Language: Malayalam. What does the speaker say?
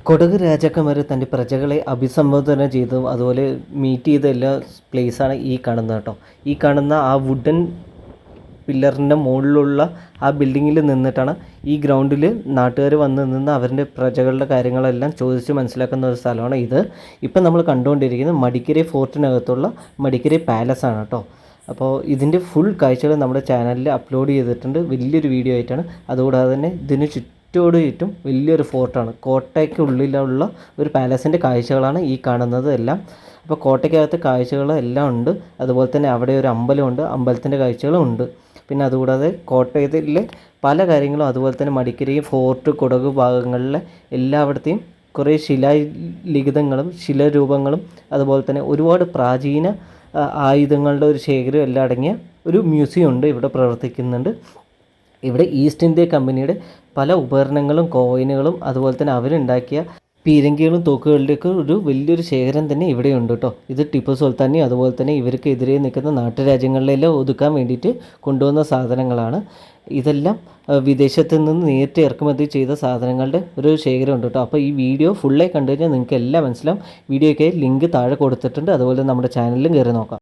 കൊടക് രാജാക്കന്മാർ തൻ്റെ പ്രജകളെ അഭിസംബോധന ചെയ്തതും അതുപോലെ മീറ്റ് ചെയ്ത എല്ലാ പ്ലേസാണ് ഈ കാണുന്നത് കേട്ടോ. ഈ കാണുന്ന ആ വുഡൻ പില്ലറിൻ്റെ മുകളിലുള്ള ആ ബിൽഡിങ്ങിൽ നിന്നിട്ടാണ് ഈ ഗ്രൗണ്ടിൽ നാട്ടുകാർ വന്ന് നിന്ന് അവരുടെ പ്രജകളുടെ കാര്യങ്ങളെല്ലാം ചോദിച്ച് മനസ്സിലാക്കുന്ന ഒരു സ്ഥലമാണ് ഇത്. ഇപ്പം നമ്മൾ കണ്ടുകൊണ്ടിരിക്കുന്നത് മടിക്കരെ ഫോർട്ടിനകത്തുള്ള മടിക്കരെ പാലസാണ് കേട്ടോ. അപ്പോൾ ഇതിൻ്റെ ഫുൾ കാഴ്ചകൾ നമ്മുടെ ചാനലിൽ അപ്ലോഡ് ചെയ്തിട്ടുണ്ട്, വലിയൊരു വീഡിയോ ആയിട്ടാണ്. അതുകൂടാതെ തന്നെ ഇതിന് ചുറ്റും വലിയൊരു ഫോർട്ടാണ്, കോട്ടയ്ക്കുള്ളിലുള്ള ഒരു പാലസിൻ്റെ കാഴ്ചകളാണ് ഈ കാണുന്നത് എല്ലാം. അപ്പോൾ കോട്ടയ്ക്കകത്ത് കാഴ്ചകളെല്ലാം ഉണ്ട്. അതുപോലെ തന്നെ അവിടെ ഒരു അമ്പലമുണ്ട്, അമ്പലത്തിൻ്റെ കാഴ്ചകളും ഉണ്ട്. പിന്നെ അതുകൂടാതെ കോട്ടയത്തിലെ പല കാര്യങ്ങളും, അതുപോലെ തന്നെ മടിക്കരയും ഫോർട്ട് കൊടക് ഭാഗങ്ങളിലെ എല്ലായിടത്തെയും കുറേ ശിലാലിഖിതങ്ങളും ശിലാരൂപങ്ങളും അതുപോലെ തന്നെ ഒരുപാട് പ്രാചീന ആയുധങ്ങളുടെ ഒരു ശേഖരം എല്ലാം അടങ്ങിയ ഒരു മ്യൂസിയം ഉണ്ട് ഇവിടെ പ്രവർത്തിക്കുന്നുണ്ട്. ഇവിടെ ഈസ്റ്റ് ഇന്ത്യ കമ്പനിയുടെ പല ഉപകരണങ്ങളും കോയിനുകളും അതുപോലെ തന്നെ അവരുണ്ടാക്കിയ പീരങ്കികളും തോക്കുകളുടെയൊക്കെ ഒരു വലിയൊരു ശേഖരം തന്നെ ഇവിടെയുണ്ട് കേട്ടോ. ഇത് ടിപ്പു സുൽത്താനെയും അതുപോലെ തന്നെ ഇവർക്കെതിരെ നിൽക്കുന്ന നാട്ടുരാജ്യങ്ങളിലെല്ലാം ഒതുക്കാൻ വേണ്ടിയിട്ട് കൊണ്ടുവന്ന സാധനങ്ങളാണ്. ഇതെല്ലാം വിദേശത്ത് നിന്ന് നേരിട്ട് ഇറക്കുമതി ചെയ്ത സാധനങ്ങളുടെ ഒരു ശേഖരം ഉണ്ട് കേട്ടോ. അപ്പോൾ ഈ വീഡിയോ ഫുള്ളായി കണ്ടു കഴിഞ്ഞാൽ നിങ്ങൾക്ക് എല്ലാം മനസ്സിലാവും. വീഡിയോയ്ക്കായി ലിങ്ക് താഴെ കൊടുത്തിട്ടുണ്ട്, അതുപോലെ നമ്മുടെ ചാനലിലും കയറി നോക്കാം.